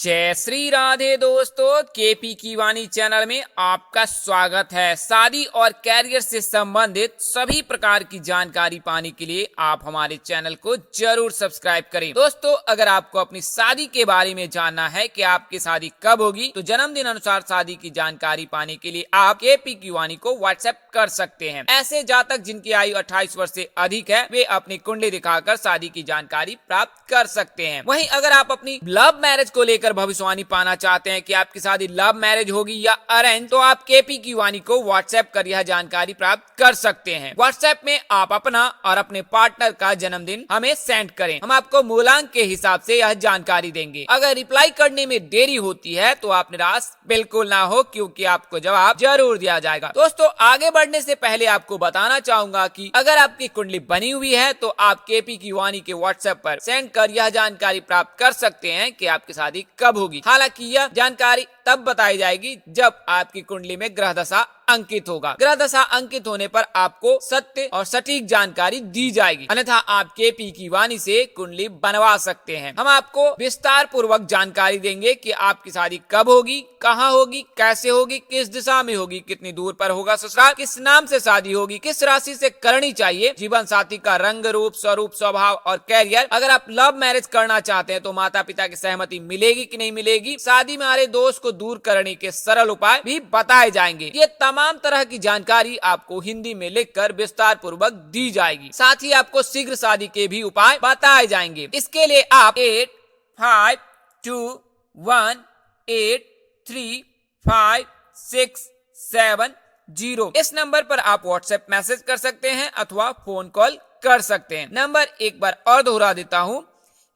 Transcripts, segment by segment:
जय श्री राधे दोस्तों, केपी की वाणी चैनल में आपका स्वागत है। शादी और कैरियर से संबंधित सभी प्रकार की जानकारी पाने के लिए आप हमारे चैनल को जरूर सब्सक्राइब करें। दोस्तों, अगर आपको अपनी शादी के बारे में जानना है कि आपकी शादी कब होगी, तो जन्मदिन अनुसार शादी की जानकारी पाने के लिए आप केपी की वाणी को व्हाट्सएप कर सकते हैं। ऐसे जातक जिनकी आयु 28 वर्ष से अधिक है, वे अपनी कुंडली दिखाकर शादी की जानकारी प्राप्त कर सकते हैं। वहीं अगर आप अपनी लव मैरिज को लेकर भविष्यवाणी पाना चाहते हैं कि आपकी शादी लव मैरिज होगी या अरेंज, तो आप केपी की वाणी को व्हाट्सएप कर यह जानकारी प्राप्त कर सकते हैं। व्हाट्सएप में आप अपना और अपने पार्टनर का जन्मदिन हमें सेंड करें, हम आपको मूलांक के हिसाब से यह जानकारी देंगे। अगर रिप्लाई करने में देरी होती है तो आप निराश बिल्कुल ना हो, क्योंकि आपको जवाब जरूर दिया जाएगा। दोस्तों, आगे बढ़ने से पहले आपको बताना चाहूंगा कि अगर आपकी कुंडली बनी हुई है तो आप केपी की वाणी के व्हाट्सएप पर सेंड कर यह जानकारी प्राप्त कर सकते हैं कि आपकी शादी कब होगी। हालांकि यह जानकारी तब बताई जाएगी जब आपकी कुंडली में ग्रह दशा अंकित होगा। ग्रह दशा अंकित होने पर आपको सत्य और सटीक जानकारी दी जाएगी, अन्यथा आप केपी की वाणी से कुंडली बनवा सकते हैं। हम आपको विस्तार पूर्वक जानकारी देंगे कि आपकी शादी कब होगी, कहाँ होगी, कैसे होगी, किस दिशा में होगी, कितनी दूर पर होगा ससुराल, किस नाम से शादी होगी, किस राशि से करनी चाहिए, जीवन साथी का रंग रूप, स्वरूप, स्वभाव और कैरियर। अगर आप लव मैरिज करना चाहते हैं तो माता पिता की सहमति मिलेगी कि नहीं मिलेगी, शादी में आ रहे दोष को दूर करने के सरल उपाय भी बताए जाएंगे। ये तमाम तरह की जानकारी आपको हिंदी में लिखकर विस्तार पूर्वक दी जाएगी। साथ ही आपको शीघ्र शादी के भी उपाय बताए जाएंगे। इसके लिए आप 8521835670 इस नंबर पर आप व्हाट्सएप मैसेज कर सकते हैं अथवा फोन कॉल कर सकते हैं। नंबर एक बार और दोहरा देता हूँ,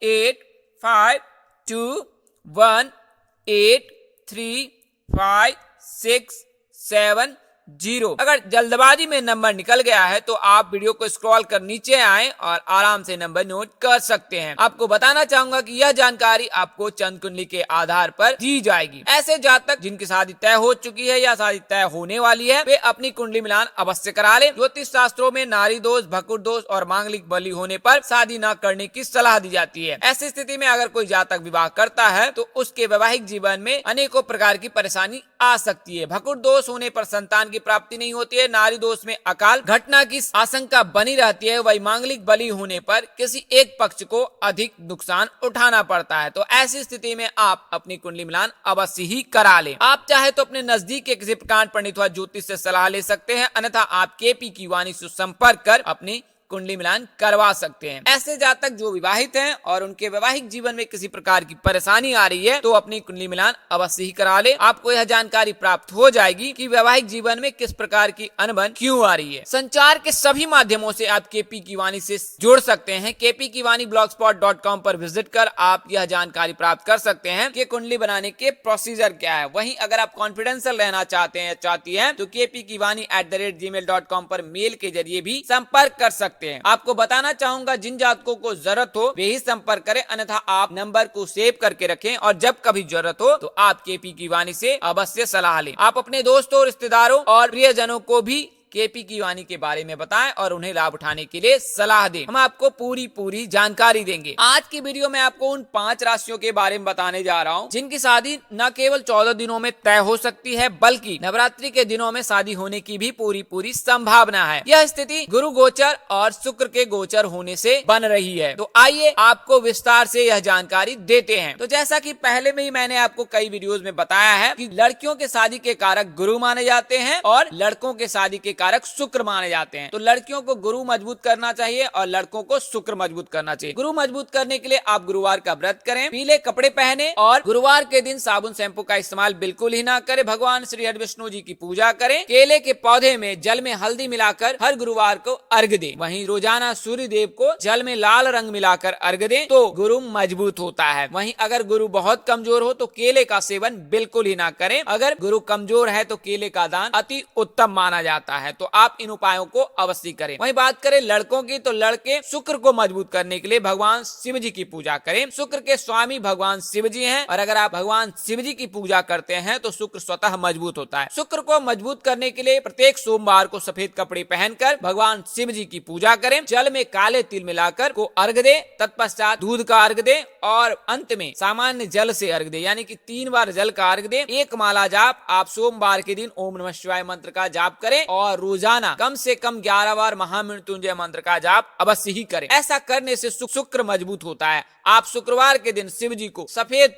8521835670। अगर जल्दबाजी में नंबर निकल गया है तो आप वीडियो को स्क्रॉल कर नीचे आएं और आराम से नंबर नोट कर सकते हैं। आपको बताना चाहूंगा कि यह जानकारी आपको चंद कुंडली के आधार पर दी जाएगी। ऐसे जातक जिनकी शादी तय हो चुकी है या शादी तय होने वाली है, वे अपनी कुंडली मिलान अवश्य करा लें। ज्योतिष शास्त्रों में नारी दोष, भकुर दोष और मांगलिक बलि होने पर शादी न करने की सलाह दी जाती है। ऐसी स्थिति में अगर कोई जातक विवाह करता है तो उसके वैवाहिक जीवन में अनेकों प्रकार की परेशानी आ सकती है। भकुर दोष होने पर संतान की प्राप्ति नहीं होती है, नारी दोष में अकाल घटना की आशंका बनी रहती है, वही मांगलिक बलि होने पर किसी एक पक्ष को अधिक नुकसान उठाना पड़ता है। तो ऐसी स्थिति में आप अपनी कुंडली मिलान अवश्य ही करा लें। आप चाहे तो अपने नजदीक के किसी प्रकांड पंडित व ज्योतिष से सलाह ले सकते हैं, अन्यथा आप केपी की वाणी से संपर्क कर अपनी कुंडली मिलान करवा सकते हैं। ऐसे जातक जो विवाहित हैं और उनके वैवाहिक जीवन में किसी प्रकार की परेशानी आ रही है तो अपनी कुंडली मिलान अवश्य ही करा ले। आपको यह जानकारी प्राप्त हो जाएगी कि वैवाहिक जीवन में किस प्रकार की अनबन क्यों आ रही है। संचार के सभी माध्यमों से आप केपी की वाणी से जुड़ सकते हैं। केपी की वाणी blogspot.com पर विजिट कर आप यह जानकारी प्राप्त कर सकते हैं कि कुंडली बनाने के प्रोसीजर क्या है। वहीं अगर आप कॉन्फिडेंशियल रहना चाहते हैं या चाहती हैं तो केपी की वाणी @gmail.com पर मेल के जरिए भी संपर्क कर सकते हैं। आपको बताना चाहूंगा, जिन जातकों को जरूरत हो वे ही संपर्क करें, अन्यथा आप नंबर को सेव करके रखें और जब कभी जरूरत हो तो आप केपी की वाणी से अवश्य सलाह लें। आप अपने दोस्तों, रिश्तेदारों और प्रियजनों को भी केपी की वाणी के बारे में बताएं और उन्हें लाभ उठाने के लिए सलाह दें। हम आपको पूरी जानकारी देंगे। आज की वीडियो में आपको उन 5 राशियों के बारे में बताने जा रहा हूं जिनकी शादी न केवल 14 दिनों में तय हो सकती है, बल्कि नवरात्रि के दिनों में शादी होने की भी पूरी संभावना है। यह स्थिति गुरु गोचर और शुक्र के गोचर होने से बन रही है। तो आइए आपको विस्तार से यह जानकारी देते हैं। तो जैसा कि पहले में ही मैंने आपको कई वीडियोस में बताया है कि लड़कियों के शादी के कारक गुरु माने जाते हैं और लड़कों के शादी के कारक शुक्र माने जाते हैं। तो लड़कियों को गुरु मजबूत करना चाहिए और लड़कों को शुक्र मजबूत करना चाहिए। गुरु मजबूत करने के लिए आप गुरुवार का व्रत करें, पीले कपड़े पहने और गुरुवार के दिन साबुन शैम्पू का इस्तेमाल बिल्कुल ही ना करें। भगवान श्री हरि विष्णु जी की पूजा करें। केले के पौधे में जल में हल्दी मिलाकर हर गुरुवार को अर्घ दें। वहीं रोजाना सूर्य देव को जल में लाल रंग मिलाकर अर्घ दें तो गुरु मजबूत होता है। वहीं अगर गुरु बहुत कमजोर हो तो केले का सेवन बिल्कुल ही ना करें। अगर गुरु कमजोर है तो केले का दान अति उत्तम माना जाता है। तो आप इन उपायों को अवश्य करें। वहीं बात करें लड़कों की, तो लड़के शुक्र को मजबूत करने के लिए भगवान शिव जी की पूजा करें। शुक्र के स्वामी भगवान शिव जी हैं और अगर आप भगवान शिव जी की पूजा करते हैं तो शुक्र स्वतः मजबूत होता है। शुक्र को मजबूत करने के लिए प्रत्येक सोमवार को सफेद कपड़े पहनकर भगवान शिव जी की पूजा करें। जल में काले तिल मिलाकर को अर्घ दे, तत्पश्चात दूध का अर्घ दे और अंत में सामान्य जल से अर्घ दे, यानी कि 3 बार जल का अर्घ दे। एक माला जाप आप सोमवार के दिन ओम नमः शिवाय मंत्र का जाप करें और रोजाना कम से कम 11 बार महामृत्युंजय मंत्र का जाप अवश्य ही करें। ऐसा करने से शुक्र मजबूत होता है। आप शुक्रवार के दिन शिव जी को सफेद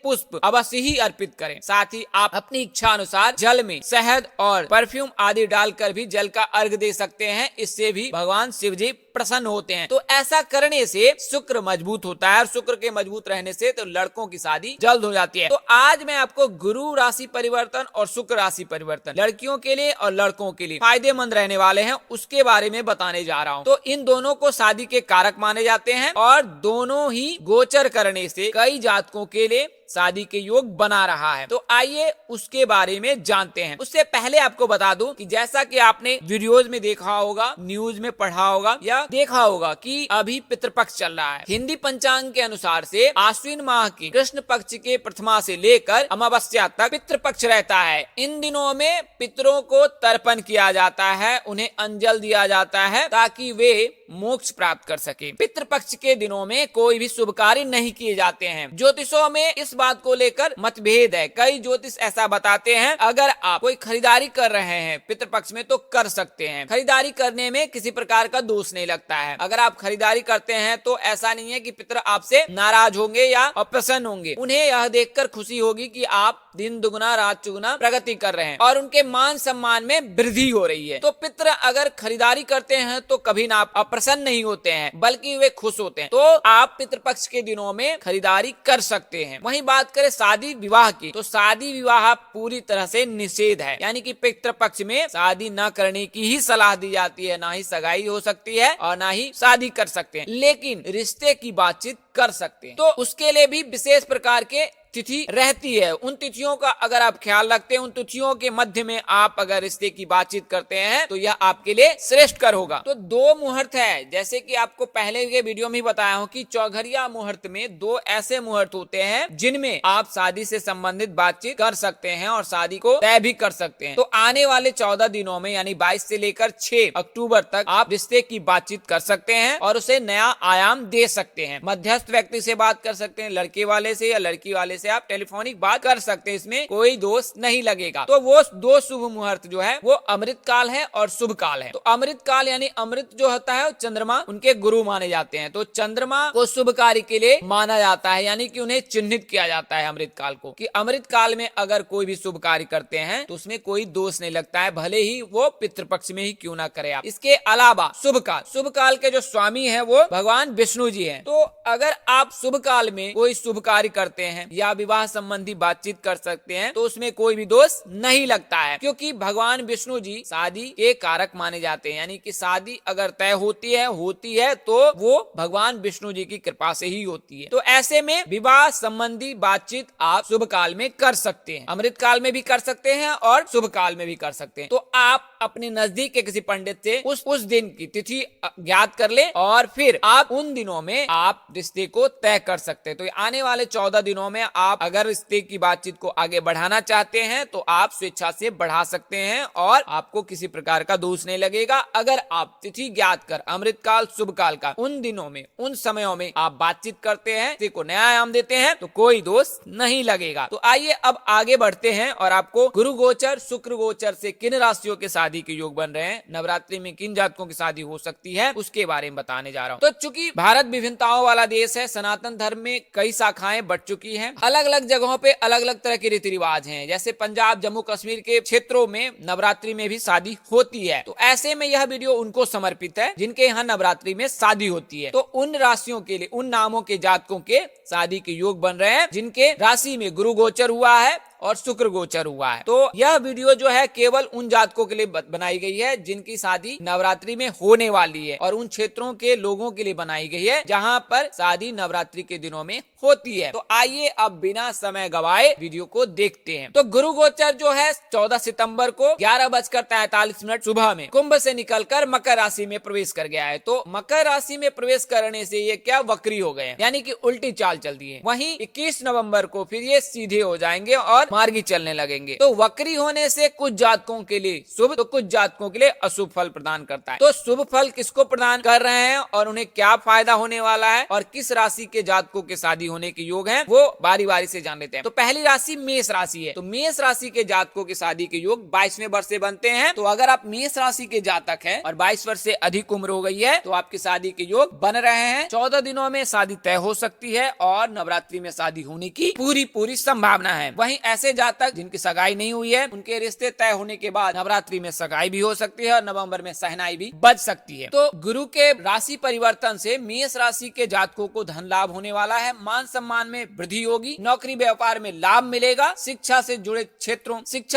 पुष्प अवश्य ही अर्पित करें। साथ ही आप अपनी इच्छा अनुसार जल में शहद और परफ्यूम आदि डालकर भी जल का अर्घ दे सकते हैं। इससे भी भगवान शिव जी प्रसन्न होते हैं। तो ऐसा करने से शुक्र मजबूत होता है और शुक्र के मजबूत रहने से तो लड़कों की शादी जल्द हो जाती है। तो आज मैं आपको गुरु राशि परिवर्तन और शुक्र राशि परिवर्तन लड़कियों के लिए और लड़कों के लिए फायदेमंद रहने वाले हैं, उसके बारे में बताने जा रहा हूँ। तो इन दोनों को शादी के कारक माने जाते हैं और दोनों ही गोचर करने से कई जातकों के लिए शादी के योग बना रहा है। तो आइए उसके बारे में जानते हैं। उससे पहले आपको बता दूं कि जैसा कि आपने वीडियोज में देखा होगा, न्यूज में पढ़ा होगा या देखा होगा कि अभी पितृपक्ष चल रहा है। हिंदी पंचांग के अनुसार से आश्विन माह के कृष्ण पक्ष के प्रथमा से लेकर अमावस्या तक पितृपक्ष रहता है। इन दिनों में पितरों को तर्पण किया जाता है, उन्हें अंजल दिया जाता है ताकि वे मोक्ष प्राप्त कर सके। पितृपक्ष के दिनों में कोई भी शुभ कार्य नहीं किए जाते हैं। ज्योतिषों में इस बात को लेकर मतभेद है। कई ज्योतिष ऐसा बताते हैं अगर आप कोई खरीदारी कर रहे हैं पितृपक्ष में तो कर सकते हैं। खरीदारी करने में किसी प्रकार का दोष नहीं लगता है। अगर आप खरीदारी करते हैं तो ऐसा नहीं है कि पितर आपसे नाराज होंगे या अप्रसन्न होंगे। उन्हें यह देखकर खुशी होगी कि आप दिन दुगुना रात चुगुना प्रगति कर रहे हैं और उनके मान सम्मान में वृद्धि हो रही है। तो पितर अगर खरीदारी करते हैं तो कभी ना अप्रसन्न नहीं होते हैं बल्कि वे खुश होते हैं। तो आप पितृपक्ष के दिनों में खरीदारी कर सकते हैं। वहीं बात करें शादी विवाह की, तो शादी विवाह पूरी तरह से निषेध है, यानी कि पितृपक्ष में शादी न करने की ही सलाह दी जाती है। ना ही सगाई हो सकती है और ना ही शादी कर सकते हैं, लेकिन रिश्ते की बातचीत कर सकते हैं। तो उसके लिए भी विशेष प्रकार के तिथि रहती है। उन तिथियों का अगर आप ख्याल रखते हैं, उन तिथियों के मध्य में आप अगर रिश्ते की बातचीत करते हैं तो यह आपके लिए श्रेष्ठकर होगा। तो 2 मुहूर्त है, जैसे कि आपको पहले के वीडियो में बताया हूँ कि चौघरिया मुहूर्त में 2 ऐसे मुहूर्त होते हैं जिनमें आप शादी से संबंधित बातचीत कर सकते हैं और शादी को तय भी कर सकते हैं। तो आने वाले 14 दिनों में यानी 22 से लेकर 6 अक्टूबर तक आप रिश्ते की बातचीत कर सकते हैं और उसे नया आयाम दे सकते हैं। मध्यस्थ व्यक्ति से बात कर सकते हैं, लड़के वाले से या लड़की वाले से आप टेलीफोनिक बात कर सकते हैं, इसमें कोई दोष नहीं लगेगा। तो वो 2 शुभ मुहूर्त जो है वो अमृत काल है और शुभ काल है। तो अमृत काल यानी अमृत जो होता है चंद्रमा उनके गुरु माने जाते हैं। तो चंद्रमा को शुभ कार्य के लिए माना जाता है, यानी कि उन्हें चिन्हित किया जाता है अमृत काल को, कि अमृत काल में अगर कोई भी शुभ कार्य करते हैं तो उसमें कोई दोष नहीं लगता है, भले ही वो पितृपक्ष में ही क्यों ना करे आप। इसके अलावा शुभ काल के जो स्वामी है वो भगवान विष्णु जी है। तो अगर आप शुभ काल में कोई शुभ कार्य करते हैं या विवाह संबंधी बातचीत कर सकते हैं तो उसमें कोई भी दोष नहीं लगता है, क्योंकि भगवान विष्णु जी शादी के कारक माने जाते हैं। यानी कि शादी अगर तय होती है तो वो भगवान विष्णु जी की कृपा से ही होती है। तो ऐसे में विवाह संबंधी बातचीत आप शुभ काल में कर सकते हैं, अमृत काल में भी कर सकते हैं और शुभ काल में भी कर सकते हैं। तो आप अपने नजदीक के किसी पंडित से उस दिन की तिथि ज्ञात कर ले और फिर आप उन दिनों में आप रिश्ते को तय कर सकते हैं। तो आने वाले 14 दिनों में आप अगर रिश्ते की बातचीत को आगे बढ़ाना चाहते हैं तो आप स्वेच्छा से बढ़ा सकते हैं और आपको किसी प्रकार का दोष नहीं लगेगा। अगर आप तिथि ज्ञात कर अमृत काल शुभ काल का उन दिनों में उन समयों में आप बातचीत करते हैं, रिश्ते को नया आयाम देते हैं तो कोई दोष नहीं लगेगा। तो आइए अब आगे बढ़ते हैं और आपको गुरु गोचर शुक्र गोचर से किन राशियों के शादी के योग बन रहे हैं, नवरात्रि में किन जातकों की शादी हो सकती है, उसके बारे में बताने जा रहा हूँ। तो चूंकि भारत विभिन्नताओं वाला देश है, सनातन धर्म में कई शाखाएं बढ़ चुकी हैं, अलग अलग जगहों पे अलग अलग तरह के रीति रिवाज हैं। जैसे पंजाब जम्मू कश्मीर के क्षेत्रों में नवरात्रि में भी शादी होती है। तो ऐसे में यह वीडियो उनको समर्पित है जिनके यहाँ नवरात्रि में शादी होती है। तो उन राशियों के लिए उन नामों के जातकों के शादी के योग बन रहे हैं जिनके राशि में गुरु गोचर हुआ है और शुक्र गोचर हुआ है। तो यह वीडियो जो है केवल उन जातकों के लिए बनाई गई है जिनकी शादी नवरात्रि में होने वाली है, और उन क्षेत्रों के लोगों के लिए बनाई गई है जहाँ पर शादी नवरात्रि के दिनों में होती है। तो आइए अब बिना समय गवाए वीडियो को देखते हैं। तो गुरु गोचर जो है 14 सितंबर को 11:43 सुबह में कुंभ से निकलकर मकर राशि में प्रवेश कर गया है। तो मकर राशि में प्रवेश करने से ये क्या वक्री हो गए, यानी कि उल्टी चाल चल दी है। वहीं 21 नवंबर को फिर ये सीधे हो जाएंगे और मार्गी चलने लगेंगे। तो वक्री होने से कुछ जातकों के लिए शुभ तो कुछ जातकों के लिए अशुभ फल प्रदान करता है। तो शुभ फल किसको प्रदान कर रहे हैं और उन्हें क्या फायदा होने वाला है और किस राशि के जातकों के शादी होने के योग हैं, वो बारी बारी से जान लेते हैं। तो पहली राशि मेष राशि है। तो मेष राशि के जातकों के शादी के योग 22वें वर्ष से बनते हैं। तो अगर आप मेष राशि के जातक हैं और 22 वर्ष से अधिक उम्र हो गई है तो आपकी शादी के योग बन रहे हैं। 14 दिनों में शादी तय हो सकती है और नवरात्रि में शादी होने की पूरी संभावना है। वहीं ऐसे जातक जिनकी सगाई नहीं हुई है, उनके रिश्ते तय होने के बाद नवरात्रि में सगाई भी हो सकती है और नवंबर में सहनाई भी बच सकती है। तो गुरु के राशि परिवर्तन से मेष राशि के जातकों को धन लाभ होने वाला है। मान सम्मान में वृद्धि होगी, नौकरी व्यापार में लाभ मिलेगा, शिक्षा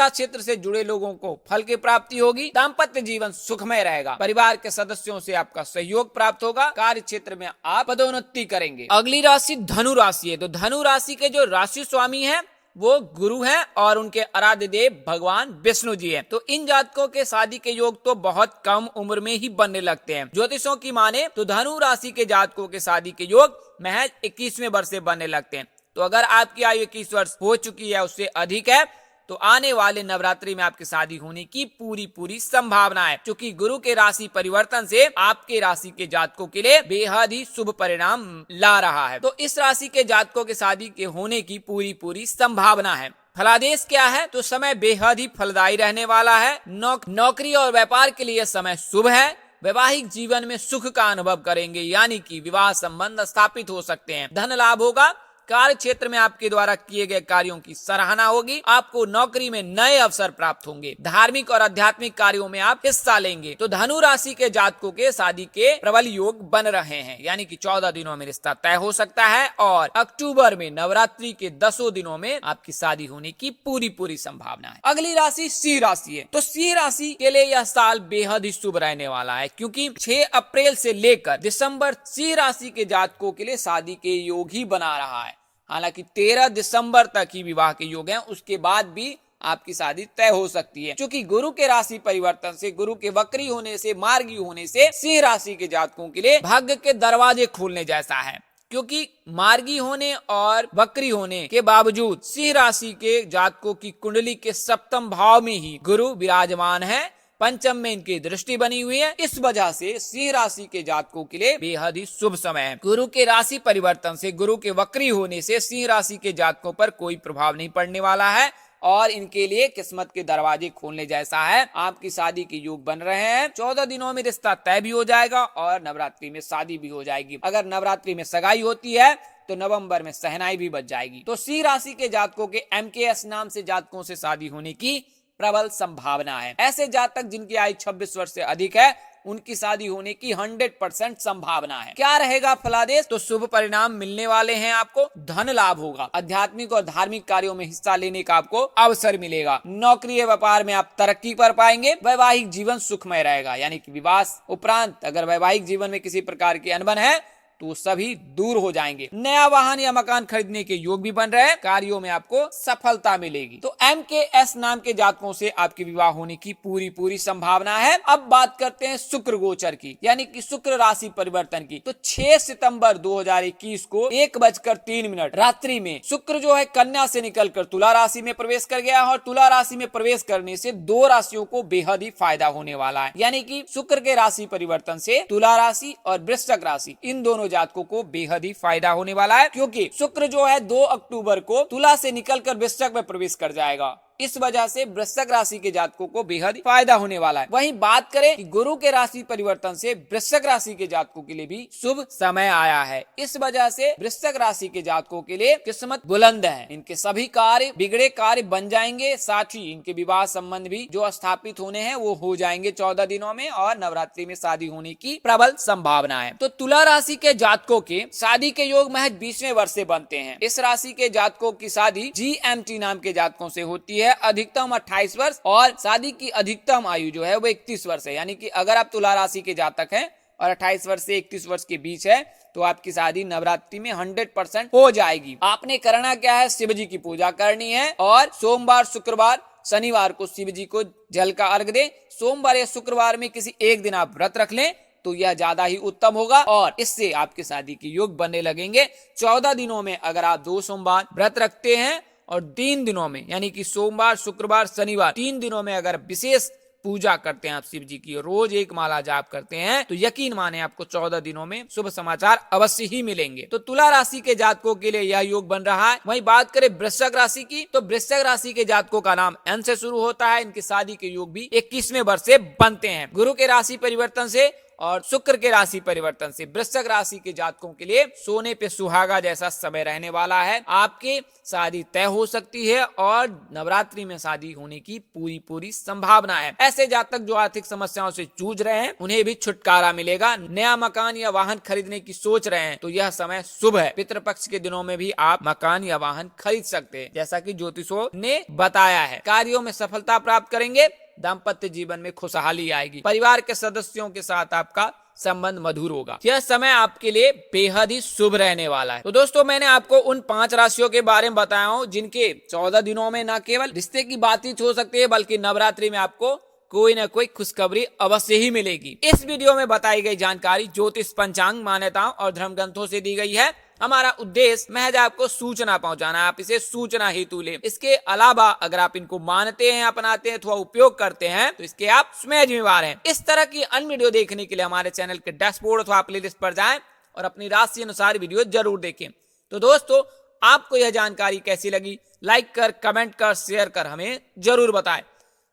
क्षेत्र से जुड़े लोगों को फल की प्राप्ति होगी, दाम्पत्य जीवन सुखमय रहेगा, परिवार के सदस्यों से आपका सहयोग प्राप्त होगा, कार्य क्षेत्र में आप पदोन्नति करेंगे। अगली राशि धनु राशि है। तो धनु राशि के जो राशि स्वामी है वो गुरु हैं और उनके आराध्य देव भगवान विष्णु जी हैं। तो इन जातकों के शादी के योग तो बहुत कम उम्र में ही बनने लगते हैं। ज्योतिषों की माने तो धनु राशि के जातकों के शादी के योग महज 21वें वर्ष से बनने लगते हैं। तो अगर आपकी आयु 21 वर्ष हो चुकी है, उससे अधिक है, तो आने वाले नवरात्रि में आपकी शादी होने की पूरी संभावना है। क्योंकि गुरु के राशि परिवर्तन से आपके राशि के जातकों के लिए बेहद ही शुभ परिणाम ला रहा है। तो इस राशि के जातकों के शादी के होने की पूरी संभावना है। फलादेश क्या है? तो समय बेहद ही फलदायी रहने वाला है। नौकरी और व्यापार के लिए समय शुभ है। वैवाहिक जीवन में सुख का अनुभव करेंगे, यानी कि विवाह संबंध स्थापित हो सकते हैं। धन लाभ होगा, कार्य क्षेत्र में आपके द्वारा किए गए कार्यों की सराहना होगी, आपको नौकरी में नए अवसर प्राप्त होंगे, धार्मिक और आध्यात्मिक कार्यों में आप हिस्सा लेंगे। तो धनु राशि के जातकों के शादी के प्रबल योग बन रहे हैं, यानी कि 14 दिनों में रिश्ता तय हो सकता है और अक्टूबर में नवरात्रि के 10 दिनों में आपकी शादी होने की पूरी संभावना है। अगली राशि सिंह राशि है। तो सिंह राशि के लिए यह साल बेहद ही शुभ रहने वाला है, क्योंकि 6 अप्रैल से लेकर दिसंबर सिंह राशि के जातकों के लिए शादी के योग ही बना रहा है। हालांकि 13 दिसंबर तक ही विवाह के योग हैं, उसके बाद भी आपकी शादी तय हो सकती है। क्योंकि गुरु के राशि परिवर्तन से, गुरु के वक्री होने से, मार्गी होने से सिंह राशि के जातकों के लिए भाग्य के दरवाजे खोलने जैसा है। क्योंकि मार्गी होने और वक्री होने के बावजूद सिंह राशि के जातकों की कुंडली के सप्तम भाव में ही गुरु विराजमान है, पंचम में इनकी दृष्टि बनी हुई है। इस वजह से सिंह राशि के जातकों के लिए बेहद ही शुभ समय है। गुरु के राशि परिवर्तन से, गुरु के वक्री होने से सिंह राशि के जातकों पर कोई प्रभाव नहीं पड़ने वाला है और इनके लिए किस्मत के दरवाजे खोलने जैसा है। आपकी शादी के योग बन रहे हैं। 14 दिनों में रिश्ता तय भी हो जाएगा और नवरात्रि में शादी भी हो जाएगी। अगर नवरात्रि में सगाई होती है तो नवंबर में सहनाई भी बच जाएगी। तो सिंह राशि के जातकों के MKS नाम से जातकों से शादी होने की प्रबल संभावना है। ऐसे जातक जिनकी आयु 26 वर्ष से अधिक है, उनकी शादी होने की 100% संभावना है। क्या रहेगा फलादेश? तो शुभ परिणाम मिलने वाले हैं आपको, धन लाभ होगा, आध्यात्मिक और धार्मिक कार्यों में हिस्सा लेने का आपको अवसर मिलेगा, नौकरी या व्यापार में आप तरक्की कर पाएंगे, वैवाहिक जीवन सुखमय रहेगा, यानी कि विवाह उपरांत अगर वैवाहिक जीवन में किसी प्रकार की अनबन है तो सभी दूर हो जाएंगे। नया वाहन या मकान खरीदने के योग भी बन रहे हैं, कार्यों में आपको सफलता मिलेगी। तो MKS नाम के जातकों से आपके विवाह होने की पूरी संभावना है। अब बात करते हैं शुक्र गोचर की, यानी कि शुक्र राशि परिवर्तन की। तो 6 सितंबर 2021 को 1:03 रात्रि में शुक्र जो है कन्या से निकलकर तुला राशि में प्रवेश कर गया और तुला राशि में प्रवेश करने से 2 राशियों को बेहद ही फायदा होने वाला है। यानी कि शुक्र के राशि परिवर्तन से तुला राशि और वृश्चिक राशि, इन दोनों जातकों को बेहद ही फायदा होने वाला है, क्योंकि शुक्र जो है 2 अक्टूबर को तुला से निकलकर वृश्चिक में प्रवेश कर जाएगा इस वजह से वृश्चिक राशि के जातकों को बेहद फायदा होने वाला है। वहीं बात करें कि गुरु के राशि परिवर्तन से वृश्चिक राशि के जातकों के लिए भी शुभ समय आया है। इस वजह से वृश्चिक राशि के जातकों के लिए किस्मत बुलंद है। इनके सभी कार्य बिगड़े कार्य बन जाएंगे, साथ ही इनके विवाह संबंध भी जो स्थापित होने हैं वो हो जाएंगे 14 दिनों में, और नवरात्रि में शादी होने की प्रबल संभावना है। तो तुला राशि के जातकों के शादी के योग महज 20वें वर्ष से बनते हैं। इस राशि के जातकों की शादी GMT नाम के जातकों से होती है। अधिकतम 28 वर्ष और शादी की अधिकतम आयु जो है वो 31 वर्ष है। यानी कि अगर आप तुला राशि के जातक हैं और 28 वर्ष से 31 वर्ष के बीच है तो आपकी शादी नवरात्रि में 100% हो जाएगी। आपने करना क्या है, शिव जी की पूजा करनी है और सोमवार, शुक्रवार, शनिवार को शिव जी को जल का अर्घ दें। सोमवार या शुक्रवार में किसी एक दिन आप व्रत रख लें तो यह ज्यादा ही उत्तम होगा और इससे आपकी शादी के योग बनने लगेंगे। 14 दिनों में अगर आप 2 सोमवार व्रत रखते हैं और 3 दिनों में यानी कि सोमवार, शुक्रवार, शनिवार 3 दिनों में अगर विशेष पूजा करते हैं आप शिव जी की, रोज एक माला जाप करते हैं, तो यकीन माने आपको 14 दिनों में शुभ समाचार अवश्य ही मिलेंगे। तो तुला राशि के जातकों के लिए यह योग बन रहा है। वहीं बात करें वृश्चिक राशि की, तो वृश्चिक राशि के जातकों का नाम एन से शुरू होता है। इनकी शादी के योग भी 21वें वर्ष से बनते हैं। गुरु के राशि परिवर्तन से और शुक्र के राशि परिवर्तन से वृश्चिक राशि के जातकों के लिए सोने पे सुहागा जैसा समय रहने वाला है। आपकी शादी तय हो सकती है और नवरात्रि में शादी होने की पूरी संभावना है। ऐसे जातक जो आर्थिक समस्याओं से जूझ रहे हैं उन्हें भी छुटकारा मिलेगा। नया मकान या वाहन खरीदने की सोच रहे हैं तो यह समय शुभ है। पितृपक्ष के दिनों में भी आप मकान या वाहन खरीद सकते हैं, जैसा कि ज्योतिषों ने बताया है। कार्यों में सफलता प्राप्त करेंगे। दाम्पत्य जीवन में खुशहाली आएगी। परिवार के सदस्यों के साथ आपका संबंध मधुर होगा। यह समय आपके लिए बेहद ही शुभ रहने वाला है। तो दोस्तों, मैंने आपको उन 5 राशियों के बारे में बताया हूँ जिनके 14 दिनों में न केवल रिश्ते की बातचीत हो सकती है बल्कि नवरात्रि में आपको कोई न कोई खुशखबरी अवश्य ही मिलेगी। इस वीडियो में बताई गई जानकारी ज्योतिष, पंचांग, मान्यताओं और धर्म ग्रंथों से दी गई है। हमारा उद्देश्य महज आपको सूचना पहुंचाना है। आप इसे सूचना हेतु लें। इसके अलावा अगर आप इनको मानते हैं, अपनाते हैं अथवा उपयोग करते हैं तो इसके आप स्वयं जिम्मेवार हैं। इस तरह की अन्य वीडियो देखने के लिए हमारे चैनल के डैशबोर्ड अथवा प्लेलिस्ट पर जाएं और अपनी राशि अनुसार वीडियो जरूर देखें। तो दोस्तों, आपको यह जानकारी कैसी लगी, लाइक कर, कमेंट कर, शेयर कर हमें जरूर बताएं।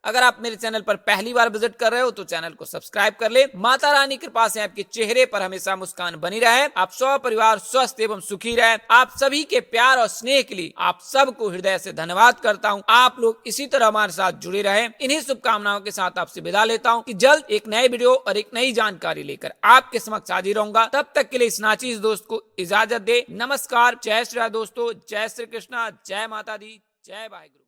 अगर आप मेरे चैनल पर पहली बार विजिट कर रहे हो तो चैनल को सब्सक्राइब कर ले। माता रानी कृपा से आपके चेहरे पर हमेशा मुस्कान बनी रहे। आप सब परिवार स्वस्थ एवं सुखी रहे। आप सभी के प्यार और स्नेह के लिए आप सबको हृदय से धन्यवाद करता हूँ। आप लोग इसी तरह हमारे साथ जुड़े रहे। इन्हीं शुभकामनाओं के साथ आपसे विदा लेता हूँ कि जल्द एक नए वीडियो और एक नई जानकारी लेकर आपके समक्ष हाजिर रहूंगा। तब तक के लिए इस नाचीज दोस्त को इजाजत दे। नमस्कार, जय श्री राम दोस्तों, जय श्री कृष्णा, जय माता दी, जय वाहिगुरु।